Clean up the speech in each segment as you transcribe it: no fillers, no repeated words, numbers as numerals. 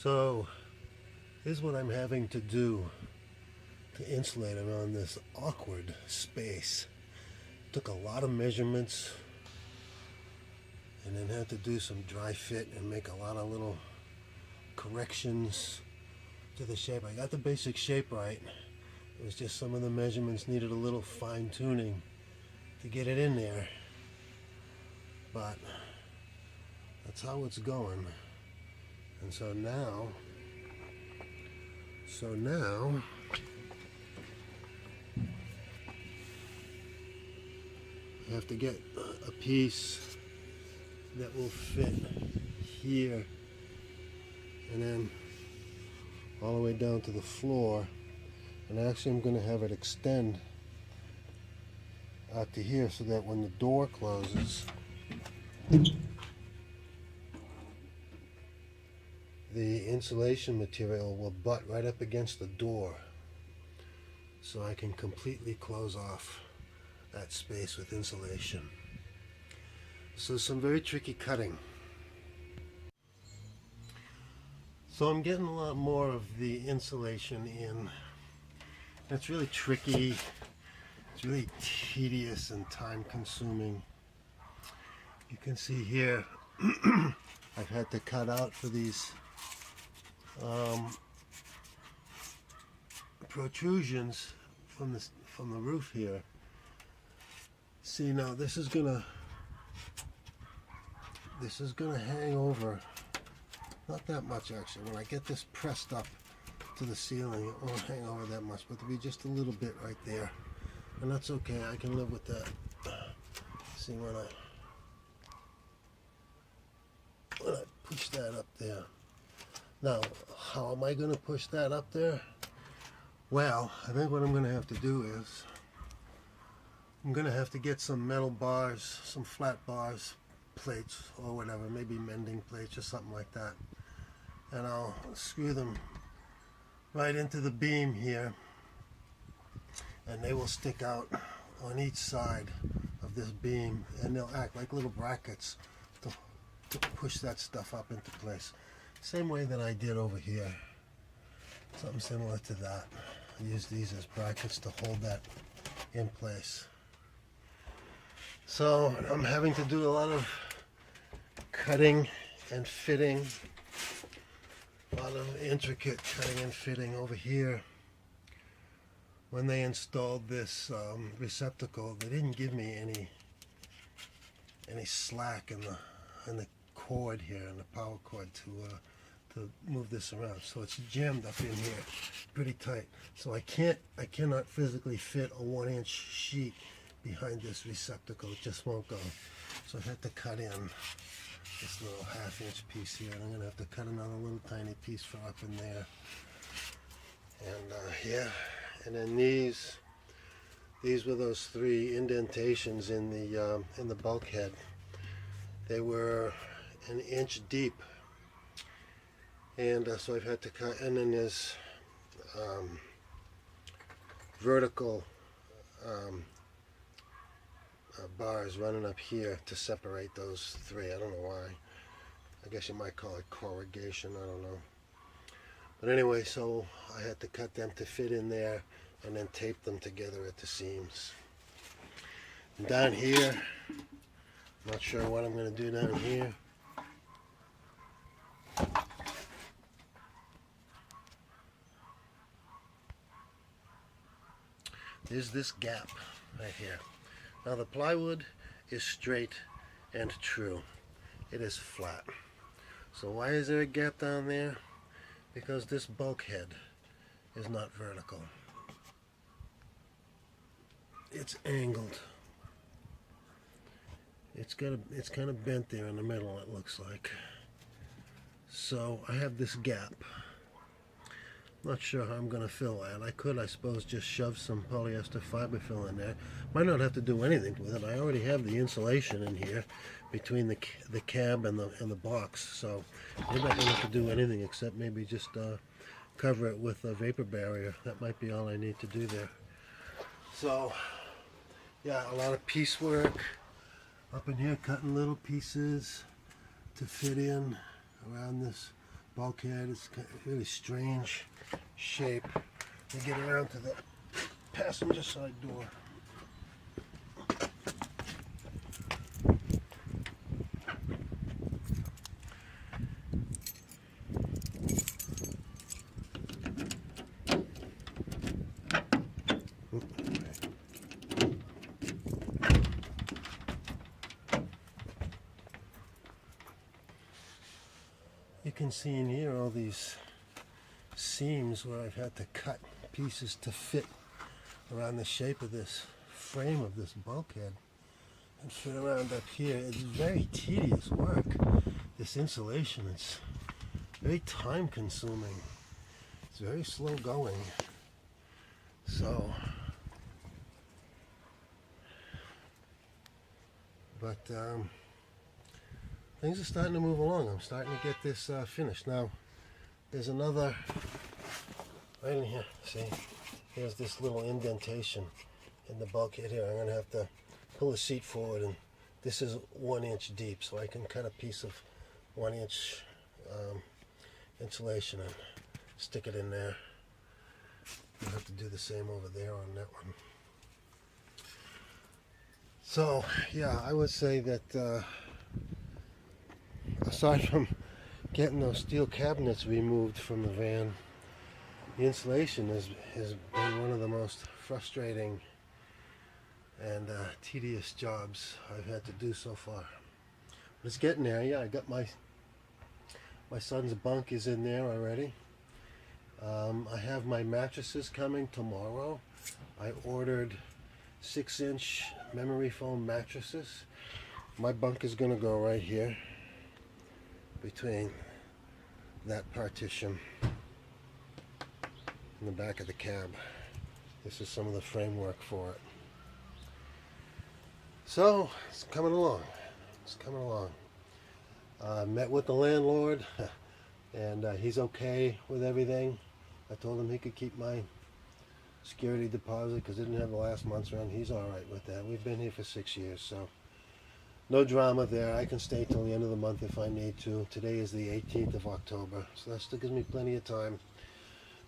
So here's what I'm having to do to insulate around this awkward space. Took a lot of measurements and then had to do some dry fit and make a lot of little corrections to the shape. I got the basic shape right. It was just some of the measurements needed a little fine tuning to get it in there. But that's how it's going. And so now I have to get a piece that will fit here and then all the way down to the floor, and actually I'm going to have it extend out to here so that when the door closes, the insulation material will butt right up against the door, so I can completely close off that space with insulation. So some very tricky cutting. So I'm getting a lot more of the insulation in. It's really tricky. It's really tedious and time consuming. You can see here I've had to cut out for these protrusions from the roof here. See, now this is gonna hang over, not that much actually. When I get this pressed up to the ceiling, it won't hang over that much, but there'll be just a little bit right there, and that's okay. I can live with that. See, when I push that up there. Now, how am I going to push that up there? Well, I think what I'm going to have to do is I'm going to have to get some metal bars, some flat bars, plates or whatever, maybe mending plates or something like that, and I'll screw them right into the beam here, and they will stick out on each side of this beam, and they'll act like little brackets to push that stuff up into place. Same way that I did over here. Something similar to that. I use these as brackets to hold that in place. So I'm having to do a lot of cutting and fitting, a lot of intricate cutting and fitting over here. When they installed this receptacle, they didn't give me any slack in the cord here, in the power cord to move this around. So it's jammed up in here pretty tight. So I cannot physically fit a 1-inch sheet behind this receptacle. It just won't go. So I had to cut in this little 1/2-inch piece here, and I'm gonna have to cut another little tiny piece for up in there. And yeah, and then these were those 3 indentations in the bulkhead. They were 1 inch deep, and so I've had to cut. And then there's vertical bars running up here to separate those 3. I don't know why. I guess you might call it corrugation. I don't know. But anyway, so I had to cut them to fit in there and then tape them together at the seams. And down here, not sure what I'm going to do down here. There's this gap right here. Now the plywood is straight and true. It is flat. So why is there a gap down there? Because this bulkhead is not vertical. It's angled. It's kind of bent there in the middle, it looks like. So I have this gap. Not sure how I'm going to fill that. I could, I suppose, just shove some polyester fiber fill in there. Might not have to do anything with it. I already have the insulation in here between the cab and the box. So maybe I don't have to do anything except maybe just cover it with a vapor barrier. That might be all I need to do there. So yeah, a lot of piecework up in here, cutting little pieces to fit in around this bulkhead. It's got a really strange shape to get around to the passenger side door. You can see in here all these seams where I've had to cut pieces to fit around the shape of this frame of this bulkhead and fit around up here. It's very tedious work, this insulation. It's very time consuming. It's very slow going. So, but things are starting to move along. I'm starting to get this finished. Now, there's another, right in here, see? Here's this little indentation in the bulkhead here. I'm going to have to pull the seat forward, and this is 1 inch deep, so I can cut a piece of 1 inch insulation and stick it in there. I'll have to do the same over there on that one. So, yeah, I would say that aside from getting those steel cabinets removed from the van, the insulation has been one of the most frustrating and tedious jobs I've had to do so far. But it's getting there. Yeah, I got my son's bunk is in there already. I have my mattresses coming tomorrow. I ordered 6-inch memory foam mattresses. My bunk is going to go right here between that partition in the back of the cab. This is some of the framework for it. So it's coming along. It's coming along. Met with the landlord, and he's okay with everything. I told him he could keep my security deposit because I didn't have the last month's rent. He's all right with that. We've been here for 6 years, so no drama there. I can stay till the end of the month if I need to. Today is the 18th of October, so that still gives me plenty of time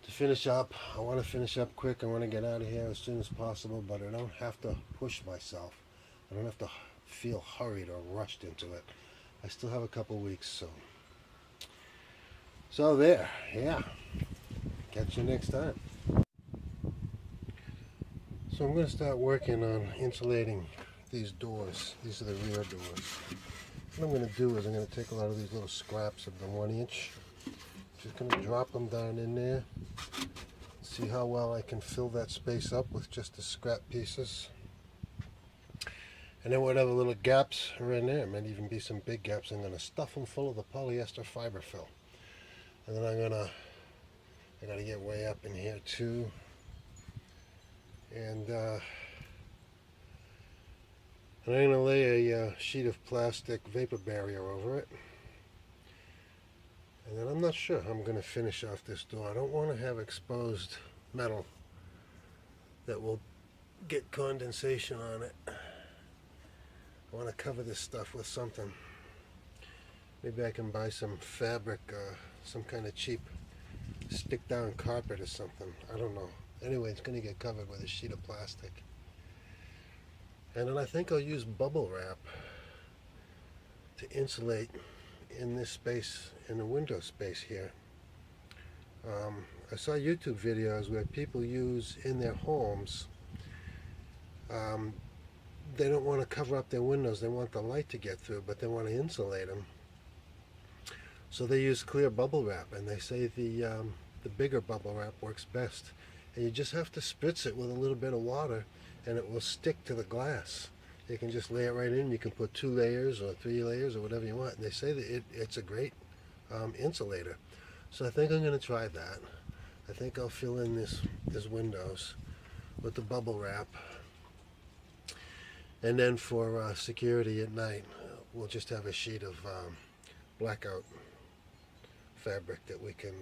to finish up. I want to finish up quick. I want to get out of here as soon as possible, but I don't have to push myself. I don't have to feel hurried or rushed into it. I still have a couple weeks, so there, yeah. Catch you next time. So I'm going to start working on insulating these doors. These are the rear doors. What I'm going to do is I'm going to take a lot of these little scraps of the 1 inch. Just going to drop them down in there. See how well I can fill that space up with just the scrap pieces. And then whatever little gaps are in there, might even be some big gaps, I'm going to stuff them full of the polyester fiber fill. And then I got to get way up in here too. And I'm going to lay a sheet of plastic vapor barrier over it. And then I'm not sure how I'm going to finish off this door. I don't want to have exposed metal that will get condensation on it. I want to cover this stuff with something. Maybe I can buy some fabric, some kind of cheap stick down carpet or something. I don't know. Anyway, it's going to get covered with a sheet of plastic. And then I think I'll use bubble wrap to insulate in this space, in the window space here. I saw YouTube videos where people use in their homes, they don't want to cover up their windows, they want the light to get through, but they want to insulate them. So they use clear bubble wrap, and they say the bigger bubble wrap works best. And you just have to spritz it with a little bit of water and it will stick to the glass. You can just lay it right in. You can put 2 layers or 3 layers or whatever you want. And they say that it's a great insulator. So I think I'm going to try that. I think I'll fill in this windows with the bubble wrap. And then for security at night, we'll just have a sheet of blackout fabric that we can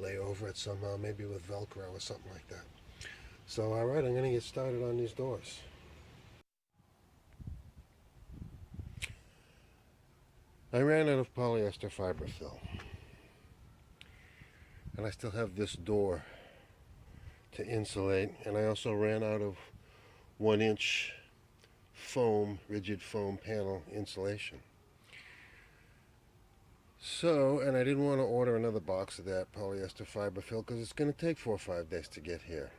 lay over it somehow, maybe with Velcro or something like that. So alright, I'm going to get started on these doors. I ran out of polyester fiber fill. And I still have this door to insulate, and I also ran out of 1-inch foam, rigid foam panel insulation. So, and I didn't want to order another box of that polyester fiber fill because it's going to take 4 or 5 days to get here.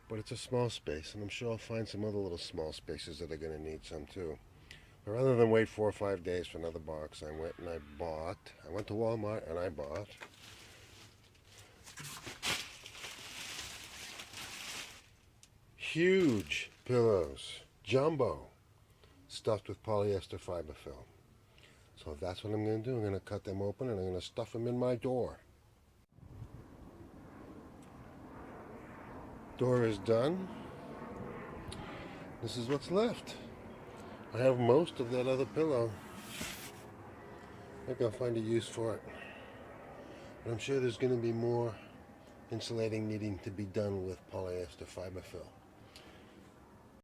But it's a small space, and I'm sure I'll find some other little small spaces that are going to need some too. But rather than wait 4 or 5 days for another box, I went to Walmart and I bought huge pillows, jumbo, stuffed with polyester fiber film. So that's what I'm going to do. I'm going to cut them open and I'm going to stuff them in my door. Door is done. This is what's left. I have most of that other pillow. Maybe I'll find a use for it. But I'm sure there's going to be more insulating needing to be done with polyester fiber fill.